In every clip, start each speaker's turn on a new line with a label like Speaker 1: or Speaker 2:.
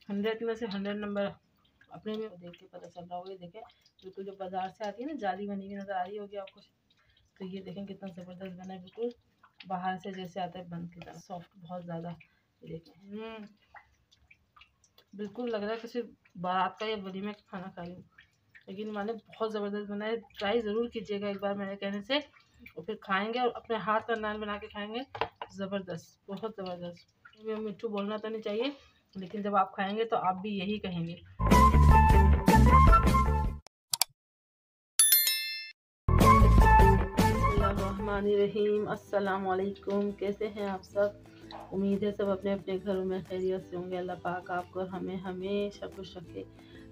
Speaker 1: 100 में से 100 नंबर अपने में देख के पता चल रहा होगा। ये देखें बिल्कुल जो बाजार से आती है ना जाली बनी हुई नज़र आ रही होगी आपको। तो ये देखें कितना ज़बरदस्त बना है, बिल्कुल बाहर से जैसे आता है बंद की तरह सॉफ्ट बहुत ज़्यादा। ये देखें बिल्कुल लग रहा है किसी बारात का या वलीमे का खाना खा रही हूँ। लेकिन मैंने बहुत ज़बरदस्त बना है, ट्राई ज़रूर कीजिएगा एक बार मेरे कहने से, और फिर खाएंगे और अपने हाथ का नान बना के खाएंगे। ज़बरदस्त, बहुत ज़बरदस्त। मिट्टू बोलना तो नहीं चाहिए, लेकिन जब आप खाएंगे तो आप भी यही कहेंगे। बिस्मिल्लाहिर्रहमानिर्रहीम। अस्सलाम वालेकुम। कैसे हैं आप सब? उम्मीद है सब अपने अपने घरों में खैरियत से होंगे। अल्लाह पाक आपको और हमें हमेशा खुश रखे,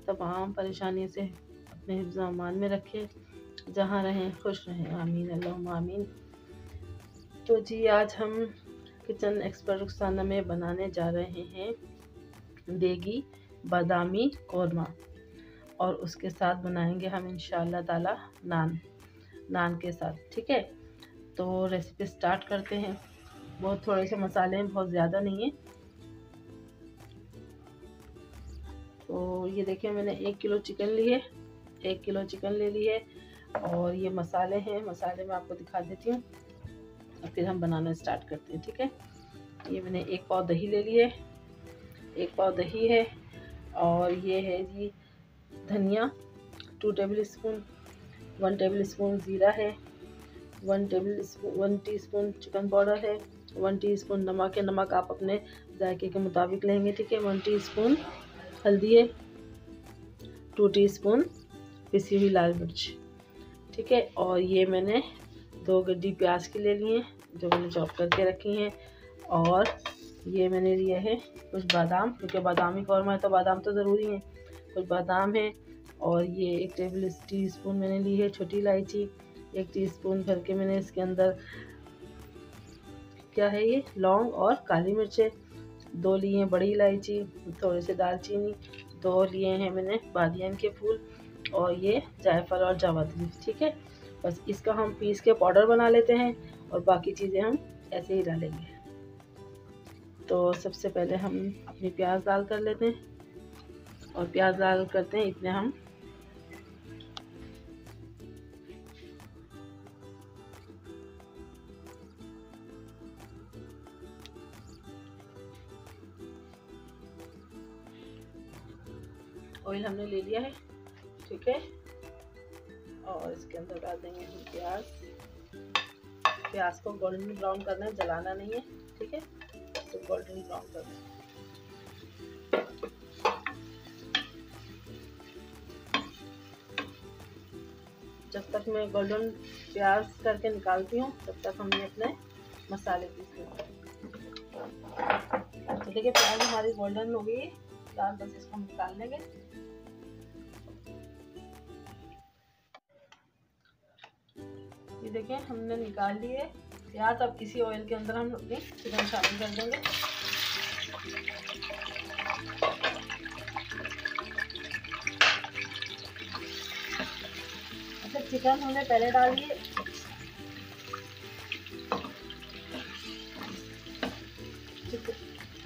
Speaker 1: तमाम परेशानियों से अपने हिफ्ज़ अमान में रखे, जहाँ रहें खुश रहें, आमीन अल्लाहुम्मा आमीन। तो जी आज हम किचन एक्सपर्ट रुखसाना में बनाने जा रहे हैं देगी बादामी कौरमा, और उसके साथ बनाएंगे हम इंशाअल्लाह ताला नान के साथ। ठीक है, तो रेसिपी स्टार्ट करते हैं। बहुत थोड़े से मसाले हैं, बहुत ज़्यादा नहीं है। तो ये देखिए मैंने 1 किलो चिकन ली है, 1 किलो चिकन ले ली है। और ये मसाले हैं, मसाले मैं आपको दिखा देती हूँ और फिर हम बनाना स्टार्ट करते हैं। ठीक है, ये मैंने 1 पाव दही ले ली है, 1 पाव दही है। और ये है जी धनिया 2 टेबल स्पून, 1 टेबल स्पून ज़ीरा है, 1 टीस्पून चिकन पाउडर है, 1 टीस्पून नमक है। नमक आप अपने जायके के मुताबिक लेंगे। ठीक है, 1 टीस्पून हल्दी है, 2 टीस्पून पिसी हुई लाल मिर्च। ठीक है, और ये मैंने 2 गड्डी प्याज की ले ली हैं जो मैंने चॉप करके रखी हैं। और ये मैंने लिए है कुछ बादाम, क्योंकि बादामी कौरमा है तो बादाम तो ज़रूरी है। कुछ बादाम है। और ये 1 टेबल टीस्पून मैंने ली है छोटी इलायची, 1 टीस्पून भर के मैंने इसके अंदर क्या है ये लौंग और काली मिर्चें, 2 लिए हैं बड़ी इलायची, थोड़े से दालचीनी, 2 लिए हैं मैंने बादियान के फूल, और ये जायफल और जावित्री। ठीक है, बस इसका हम पीस के पाउडर बना लेते हैं और बाकी चीज़ें हम ऐसे ही डालेंगे। तो सबसे पहले हम अपनी प्याज दाल कर लेते हैं, और प्याज दाल करते हैं इतने हम ऑयल हमने ले लिया है। ठीक है, और इसके अंदर डाल देंगे हम प्याज को गोल्डन ब्राउन करना है, जलाना नहीं है। ठीक है, तो गोल्डन ब्राउन करना है। जब तक मैं गोल्डन प्याज करके निकालती हूँ तब तक हमने अपने मसाले पीसने हैं। तो देखिए प्याज हमारी गोल्डन हो गई, बस इसको हम निकाल लेंगे। ये देखिए हमने निकाल लिए प्याज। अब इसी ऑयल के अंदर हम अपनी चिकन शामिल कर देंगे। अच्छा, चिकन हमने पहले डाल दिए,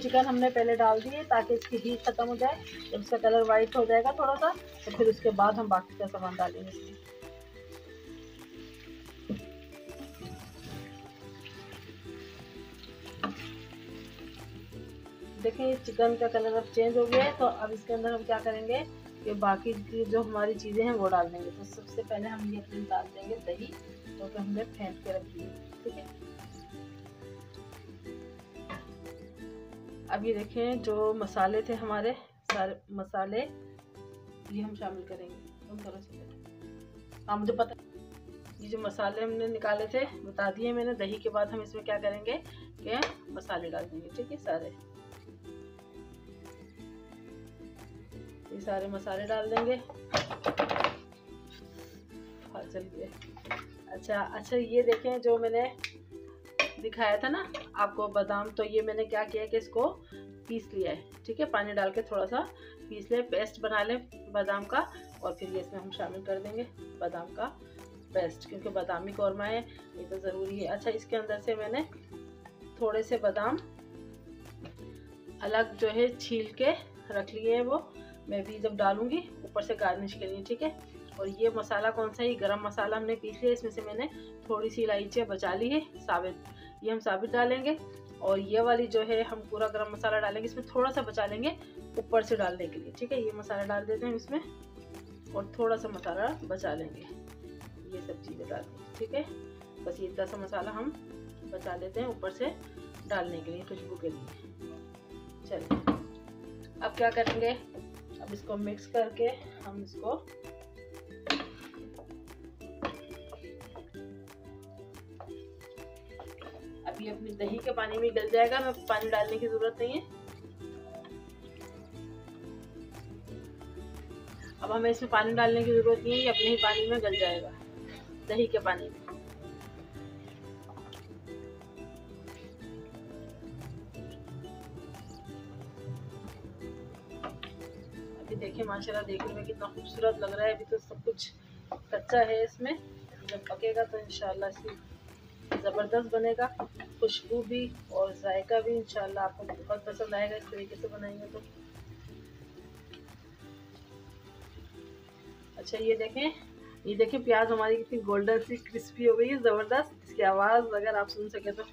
Speaker 1: चिकन हमने पहले डाल दिए ताकि इसकी हीट खत्म हो जाए। जब इसका कलर वाइट हो जाएगा थोड़ा सा, तो फिर उसके बाद हम बाकी का सामान डालेंगे इसमें। देखिए चिकन का कलर अब चेंज हो गया है। तो अब इसके अंदर हम क्या करेंगे कि बाकी की जो हमारी चीज़ें हैं वो डाल देंगे। तो सबसे पहले हम ये अपने डाल देंगे दही, जो कि हमने फेंट के रखी है। ठीक है, अब ये देखें जो मसाले थे हमारे, सारे मसाले ये हम शामिल करेंगे। तुम करो से हाँ, मुझे पता। ये जो मसाले हमने निकाले थे बता दिए मैंने। दही के बाद हम इसमें क्या करेंगे कि मसाले डाल देंगे। ठीक है, ये सारे मसाले डाल देंगे। चलिए, अच्छा ये देखें जो मैंने दिखाया था ना आपको बादाम, तो ये मैंने क्या किया कि इसको पीस लिया है। ठीक है, पानी डाल के थोड़ा सा पीस ले, पेस्ट बना ले बादाम का। और फिर ये इसमें हम शामिल कर देंगे बादाम का पेस्ट, क्योंकि बादामी कौरमा है ये तो ज़रूरी है। अच्छा, इसके अंदर से मैंने थोड़े से बादाम अलग जो है छील के रख लिए हैं वो मैं भी जब डालूंगी ऊपर से गार्निश के लिए, ठीक है। और ये मसाला कौन सा है, ये गरम मसाला हमने पीस लिया, इसमें से मैंने थोड़ी सी इलायची बचा ली है साबित, ये हम साबित डालेंगे। और ये वाली जो है हम पूरा गरम मसाला डालेंगे, इसमें थोड़ा सा बचा लेंगे ऊपर से डालने के लिए, ठीक है। ये मसाला डाल देते हैं इसमें और थोड़ा सा मसाला बचा लेंगे, ये सब चीज़ें डालेंगे, ठीक है। बस ये इतना सा मसाला हम बचा लेते हैं ऊपर से डालने के लिए, खुशबू के लिए। चलिए अब क्या करेंगे, अब इसको मिक्स करके हम इसको अभी अपनी दही के पानी में गल जाएगा, हमें पानी डालने की जरूरत नहीं है। अब हमें इसमें पानी डालने की जरूरत नहीं है, ये अपने ही पानी में गल जाएगा, दही के पानी में। अभी देखिए माशाल्लाह देखने में कितना खूबसूरत लग रहा है। अभी तो सब कुछ कच्चा है इसमें, जब पकेगा तो इंशाल्लाह इसकी ज़बरदस्त बनेगा, खुशबू भी और जायका भी इंशाल्लाह आपको बहुत पसंद आएगा इस तरीके से बनाएंगे तो। अच्छा ये देखें प्याज हमारी कितनी गोल्डन सी क्रिस्पी हो गई है, ज़बरदस्त। इसकी आवाज़ अगर आप सुन सके तो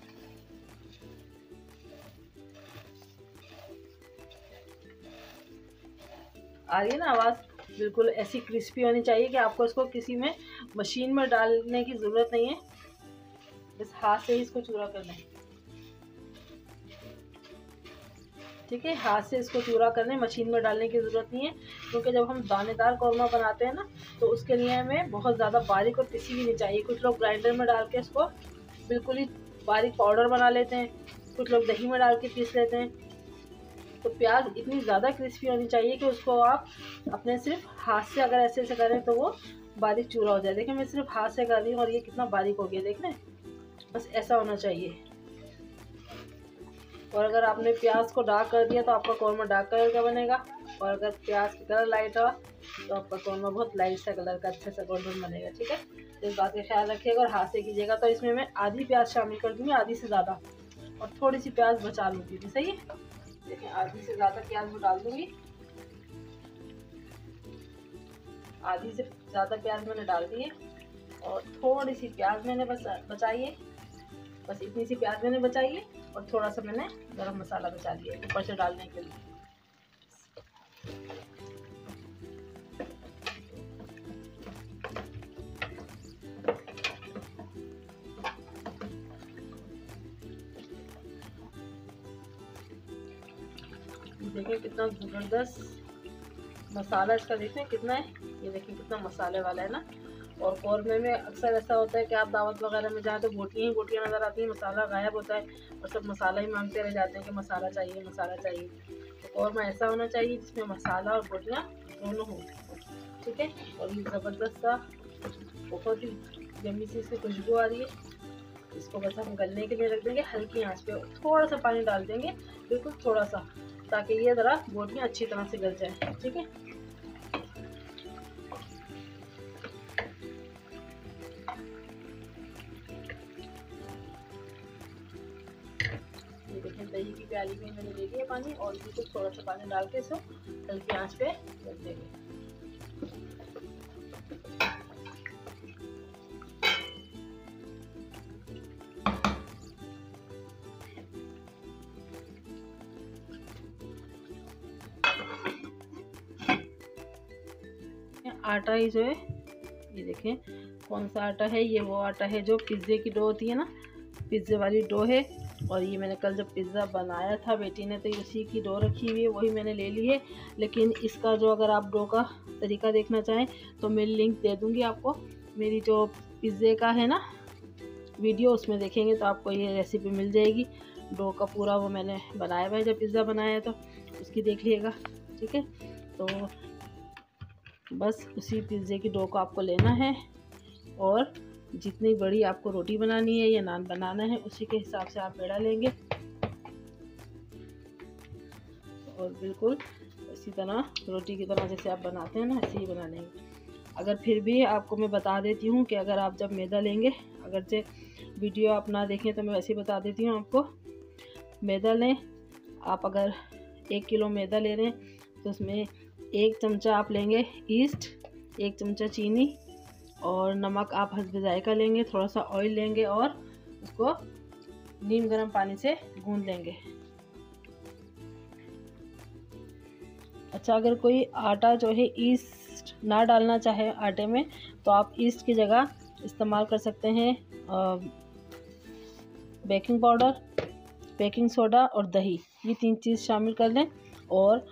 Speaker 1: आ रही है ना आवाज़, बिल्कुल ऐसी क्रिस्पी होनी चाहिए कि आपको इसको किसी में मशीन में डालने की ज़रूरत नहीं है, बस हाथ से ही इसको चूरा करना है, ठीक है। हाथ से इसको चूरा करने, मशीन में डालने की ज़रूरत नहीं है, क्योंकि जब हम दानेदार कौरमा बनाते हैं ना तो उसके लिए हमें बहुत ज़्यादा बारीक और पिसी भी नहीं चाहिए। कुछ लोग ग्राइंडर में डाल के इसको बिल्कुल ही बारीक पाउडर बना लेते हैं, कुछ लोग दही में डाल के पीस लेते हैं। तो प्याज इतनी ज़्यादा क्रिस्पी होनी चाहिए कि उसको आप अपने सिर्फ हाथ से अगर ऐसे ऐसे करें तो वो बारीक चूरा हो जाए। देखिए मैं सिर्फ हाथ से कर रही हूँ और ये कितना बारीक हो गया, देख रहे हैं, बस ऐसा होना चाहिए। और अगर आपने प्याज को डार्क कर दिया तो आपका कौरमा डार्क कलर का बनेगा, और अगर प्याज का कलर लाइट रहा तो आपका कौरमा बहुत लाइट सा कलर का अच्छा सा गोल्डन बनेगा, ठीक है। तो इस बात का ख्याल रखिएगा और हाथ से कीजिएगा। तो इसमें मैं आधी प्याज शामिल कर दूँगी, आधी से ज़्यादा, और थोड़ी सी प्याज बचा लूँगी, सही है। देखिए आधी से ज़्यादा प्याज डाल दूँगी, आधी से ज़्यादा प्याज मैंने डाल दी है, और थोड़ी सी प्याज मैंने बस बचाई है, बस इतनी सी प्याज मैंने बचाई है, और थोड़ा सा मैंने गरम मसाला बचा लिया ऊपर से डालने के लिए। देखिए कितना ज़बरदस्त मसाला इसका, देखें कितना है, ये देखिए कितना मसाले वाला है ना। और कौरमे में अक्सर ऐसा होता है कि आप दावत वगैरह में जाएँ तो बोटियाँ ही बोटियाँ नज़र आती हैं, मसाला गायब होता है और सब मसाला ही मांगते रह जाते हैं कि मसाला चाहिए मसाला चाहिए। तो कौरमा ऐसा होना चाहिए जिसमें मसाला और बोटियाँ दोनों हों, ठीक है। और ये ज़बरदस्त सा बहुत ही यम्मी सी इसकी खुशबू आ रही है। इसको बस हम गलने के लिए रख देंगे हल्की आंच पे, थोड़ा सा पानी डाल देंगे, बिल्कुल थोड़ा सा, ताकि ये ज़रा बोटियाँ अच्छी तरह से गल जाए, ठीक है। ये देखें दही की प्याली में मैंने ले लिया पानी, और बिल्कुल थोड़ा सा पानी डाल के इसको हल्की आंच पे रख देंगे। आटा ही जो है, ये देखें कौन सा आटा है, ये वो आटा है जो पिज़्ज़े की डो होती है ना, पिज़्ज़े वाली डो है। और ये मैंने कल जब पिज़्ज़ा बनाया था बेटी ने, तो उसी की डो रखी हुई है, वही मैंने ले ली है। लेकिन इसका जो अगर आप डो का तरीका देखना चाहें तो मैं लिंक दे दूँगी आपको, मेरी जो पिज़्ज़े का है ना वीडियो, उसमें देखेंगे तो आपको ये रेसिपी मिल जाएगी। डो का पूरा वो मैंने बनाया हुआ है, जब पिज़्ज़ा बनाया तो उसकी देख लीजिएगा, ठीक है। तो बस उसी पिज़्ज़े की डो को आपको लेना है, और जितनी बड़ी आपको रोटी बनानी है या नान बनाना है उसी के हिसाब से आप पेड़ा लेंगे, और बिल्कुल इसी तरह रोटी की तरह जैसे आप बनाते हैं ना ऐसे ही बना लेंगे। अगर फिर भी आपको मैं बता देती हूँ कि अगर आप जब मैदा लेंगे, अगर से वीडियो आप ना देखें तो मैं वैसे ही बता देती हूँ आपको। मैदा लें आप, अगर 1 किलो मैदा ले रहे हैं तो उसमें 1 चमचा आप लेंगे ईस्ट, 1 चमचा चीनी और नमक आप हस्बे जायका लेंगे, थोड़ा सा ऑयल लेंगे और उसको नीम गर्म पानी से गूंद लेंगे। अच्छा, अगर कोई आटा जो है ईस्ट ना डालना चाहे आटे में तो आप ईस्ट की जगह इस्तेमाल कर सकते हैं बेकिंग पाउडर, बेकिंग सोडा और दही, ये 3 चीज़ शामिल कर लें। और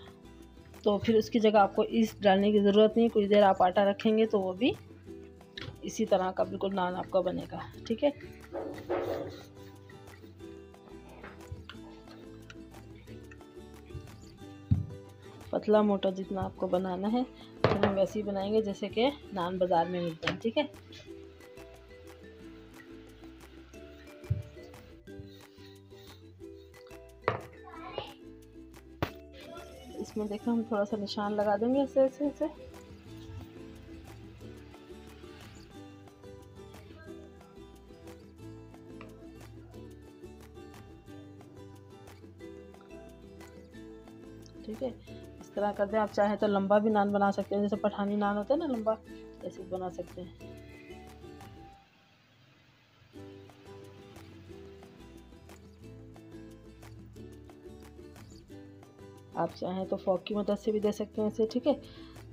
Speaker 1: तो फिर उसकी जगह आपको ईस्ट डालने की ज़रूरत नहीं, कुछ देर आप आटा रखेंगे तो वो भी इसी तरह का बिल्कुल नान आपका बनेगा। ठीक है, पतला मोटा जितना आपको बनाना है तो हम वैसे ही बनाएंगे जैसे कि नान बाज़ार में मिलते हैं। ठीक है, इसमें देखो हम थोड़ा सा निशान लगा देंगे ऐसे ऐसे ऐसे। ठीक है, इस तरह कर दें। आप चाहे तो लंबा भी नान बना सकते हैं, जैसे पठानी नान होता है ना लंबा, ऐसे भी बना सकते हैं। आप चाहें तो फॉक की मदद से भी दे सकते हैं इसे। ठीक है,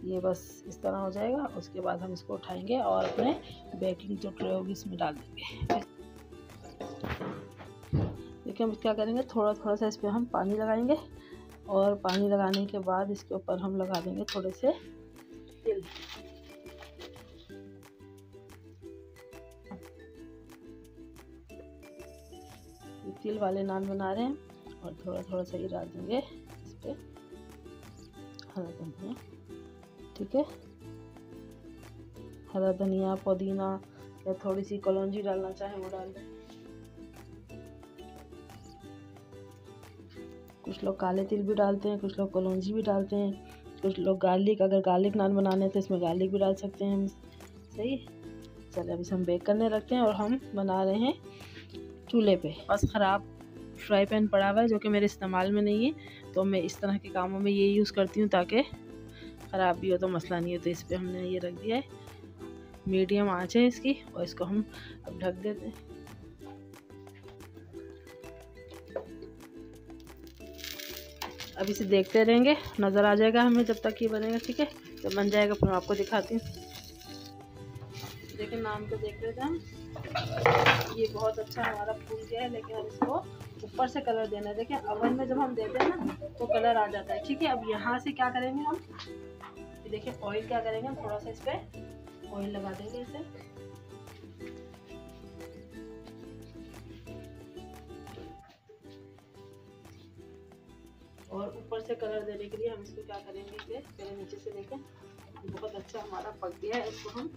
Speaker 1: ये बस इस तरह हो जाएगा। उसके बाद हम इसको उठाएंगे और अपने बेकिंग जो ट्रे होगी इसमें डाल देंगे। देखिए हम क्या करेंगे, थोड़ा थोड़ा सा इस पर हम पानी लगाएंगे और पानी लगाने के बाद इसके ऊपर हम लगा देंगे थोड़े से तिल। तिल वाले नान बना रहे हैं और थोड़ा थोड़ा सा ही डाल देंगे इस पर हरा धनिया। ठीक है, हरा धनिया, पुदीना या थोड़ी सी कलौंजी डालना चाहे वो डाल दें। कुछ लोग काले तिल भी डालते हैं, कुछ लोग कलौंजी भी डालते हैं, कुछ लोग गार्लिक, अगर गार्लिक नान बनाने हैं तो इसमें गार्लिक भी डाल सकते हैं हम। सही, चलिए अब इसे हम बेक करने रखते हैं और हम बना रहे हैं चूल्हे पे। बस ख़राब फ्राई पैन पड़ा हुआ है जो कि मेरे इस्तेमाल में नहीं है, तो मैं इस तरह के कामों में ये यूज़ करती हूँ ताकि ख़राब भी हो तो मसला नहीं हो। तो इस पर हमने ये रख दिया है, मीडियम आँच है इसकी, और इसको हम अब ढक देते हैं। अब इसे देखते रहेंगे, नज़र आ जाएगा हमें जब तक ये बनेगा। ठीक है, जब बन जाएगा फिर मैं आपको दिखाती हूँ। देखिए नान को देख लेते हैं हम, ये बहुत अच्छा हमारा फूल गया है, लेकिन अब इसको ऊपर से कलर देना है। देखिए अवन में जब हम देते हैं ना तो कलर आ जाता है। ठीक है, अब यहाँ से क्या करेंगे हम, देखिए ऑयल क्या करेंगे, हम थोड़ा सा इस पर ऑयल लगा देंगे इसे। और ऊपर से कलर देने के लिए हम इसको क्या करेंगे, इसे पहले नीचे से देखें, बहुत अच्छा हमारा पक गया है। इसको हम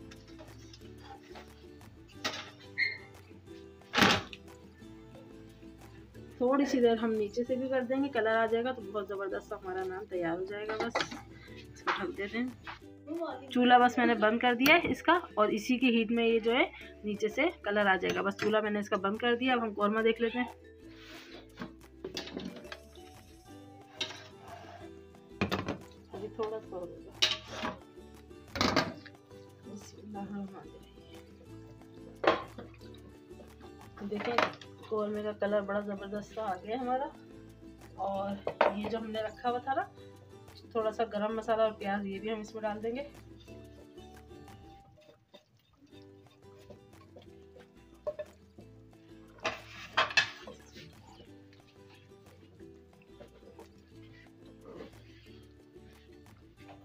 Speaker 1: थोड़ी सी देर हम नीचे से भी कर देंगे, कलर आ जाएगा तो बहुत ज़बरदस्त हमारा नान तैयार हो जाएगा। बस इसको ढक देते हैं। चूल्हा बस मैंने बंद कर दिया है इसका, और इसी की हीट में ये जो है नीचे से कलर आ जाएगा। बस चूल्हा मैंने इसका बंद कर दिया। अब हम कौरमा देख लेते हैं। अभी थोड़ा सा होगा। देखें कौरमे का कलर बड़ा ज़बरदस्त आ गया हमारा। और ये जो हमने रखा हुआ था ना थोड़ा सा गरम मसाला और प्याज, ये भी हम इसमें डाल देंगे।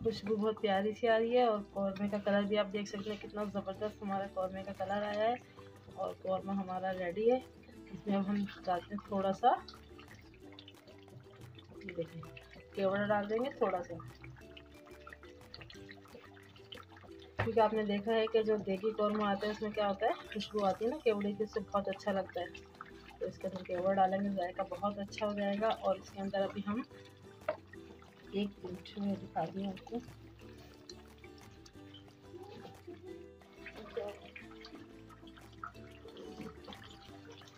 Speaker 1: खुशबू बहुत प्यारी सी आ रही है और कौरमे का कलर भी आप देख सकते हैं कितना ज़बरदस्त हमारा कौरमे का कलर आया है। और कौरमा हमारा रेडी है। इसमें अब हम डालते हैं थोड़ा सा, देखिए केवड़ा डाल देंगे थोड़ा सा, क्योंकि आपने देखा है कि जो देगी कौरमा आता है उसमें क्या होता है, खुशबू आती है ना केवड़े की, उससे बहुत अच्छा लगता है। तो इसके अंदर केवड़ा डालेंगे, जायका बहुत अच्छा हो जाएगा। और इसके अंदर अभी हम एक मिनट में दिखा दी आपको,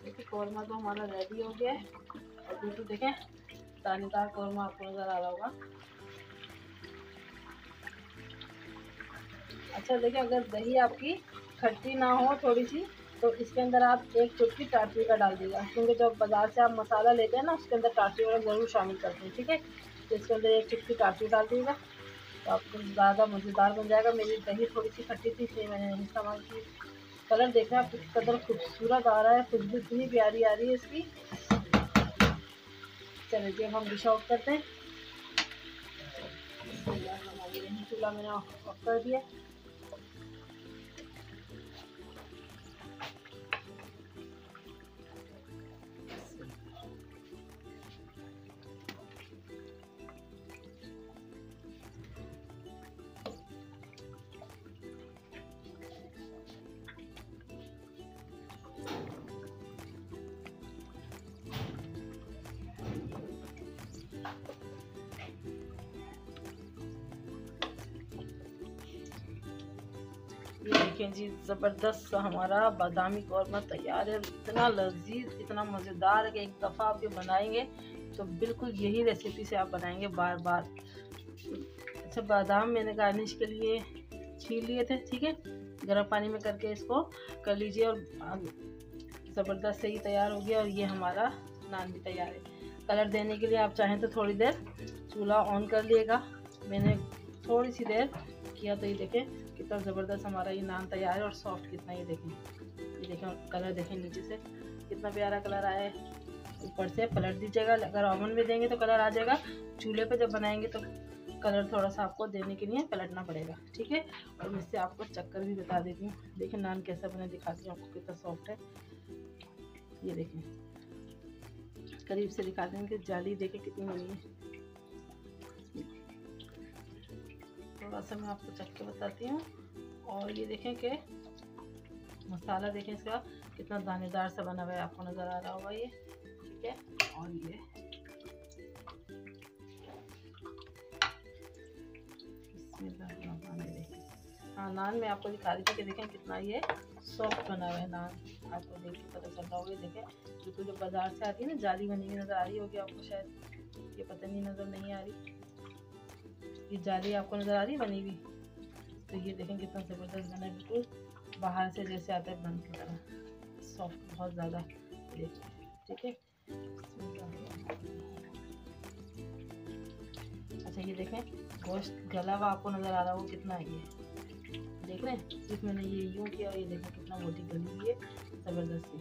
Speaker 1: देखिए कौरमा तो हमारा रेडी हो गया है। और बिल्कुल देखें दानेदार कौरमा आपको नज़र आ रहा होगा। अच्छा देखिए, अगर दही आपकी खट्टी ना हो थोड़ी सी, तो इसके अंदर आप एक चुटकी टाटरी का डाल दीजिएगा, क्योंकि जब बाज़ार से आप मसाला लेते हैं ना, उसके अंदर टाटरी वाला ज़रूर शामिल करते हैं, ठीक है। तो इसके अंदर एक चुटकी टाटरी डाल दीजिएगा, तो आपको ज़्यादा मज़ेदार बन जाएगा। मेरी दही थोड़ी सी खट्टी थी, इसलिए मैंने नहीं इस्तेमाल की। कलर देख रहे हैं आप किस कदर खूबसूरत आ रहा है, खुशबू इतनी प्यारी आ रही है इसकी। चलिए जी, अब हम डिश आउट करते हैं। चूल्हा मैंने ऑफ कर दिया। ये देखें जी, ज़बरदस्त हमारा बादामी कौरमा तैयार है। इतना लजीज, इतना मज़ेदार है कि एक दफ़ा आप ये बनाएंगे तो बिल्कुल यही रेसिपी से आप बनाएंगे बार बार। अच्छा, बादाम मैंने गार्निश के लिए छील लिए थे, ठीक है। गर्म पानी में करके इसको कर लीजिए और ज़बरदस्त से ही तैयार हो गया। और ये हमारा नान भी तैयार है। कलर देने के लिए आप चाहें तो थोड़ी देर चूल्हा ऑन कर लिएगा। मैंने थोड़ी सी देर किया, तो ये देखें कितना ज़बरदस्त हमारा ये नान तैयार है और सॉफ्ट कितना। ये देखें कलर देखें, नीचे से कितना प्यारा कलर आया है। ऊपर से पलट दीजिएगा, अगर ओवन में देंगे तो कलर आ जाएगा, चूल्हे पे जब बनाएंगे तो कलर थोड़ा सा आपको देने के लिए पलटना पड़ेगा, ठीक है। और मैं इससे आपको चक्कर भी बता देती हूँ। देखिए नान कैसा बना, दिखाती हूँ आपको कितना सॉफ्ट है। ये देखें, करीब से दिखा देंगे कि जाली देखें कितनी बनी है। थोड़ा सा मैं आपको चख के बताती हूँ। और ये देखें कि मसाला देखें इसका कितना दानेदार सा बना हुआ है, आपको नज़र आ रहा होगा ये, ठीक है। और ये हाँ, नान में आपको दिखा रही थी कि देखें कितना ये सॉफ्ट बना हुआ है नान, आपको देख के पता चल रहा होगा। देखें बिल्कुल जो बाजार से आती है ना, जाली बनी हुई नज़र आ रही होगी आपको, शायद ये पता नहीं नज़र नहीं आ रही, ये जाली आपको नज़र आ रही है बनी हुई। तो ये देखें कितना ज़बरदस्त बना है, बिल्कुल बाहर से जैसे आता है बन की तरह, सॉफ्ट बहुत ज़्यादा। देखिए, ठीक है। अच्छा ये देखें गोश्त गला हुआ आपको नज़र आ रहा हो कितना है, ये देख रहे हैं। सिर्फ मैंने ये यूँ किया और ये देखें कितना मोटी गली हुई है ज़बरदस्ती।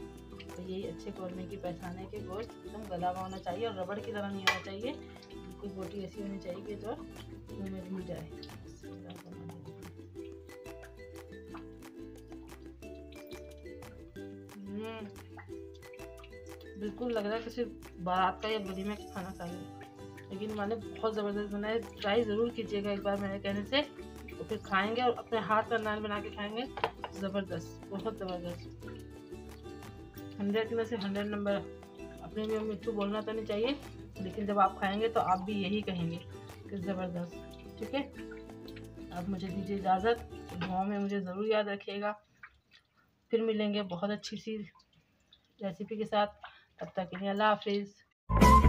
Speaker 1: तो यही अच्छे कौरमे की पहचान है कि गोश्त एकदम गला हुआ होना चाहिए और रबड़ की तरह नहीं होना चाहिए, बिल्कुल बोटी ऐसी होनी चाहिए कि जो मुँह में घुल जाए। बिल्कुल लग रहा है किसी बारात का या वलीमे का खाना खा रहे, लेकिन मैंने बहुत ज़बरदस्त बनाया। ट्राई ज़रूर कीजिएगा एक बार मेरे कहने से, तो फिर खाएंगे और अपने हाथ का नान बना के खाएंगे। ज़बरदस्त, बहुत ज़बरदस्त, 100 में से 100 नंबर। अपने लिए मिट्टू बोलना तो नहीं चाहिए, लेकिन जब आप खाएंगे तो आप भी यही कहेंगे कि ज़बरदस्त, ठीक है। अब मुझे दीजिए इजाज़त, दुआ में मुझे ज़रूर याद रखिएगा। फिर मिलेंगे बहुत अच्छी सी रेसिपी के साथ, तब तक के लिए अल्लाह हाफिज़।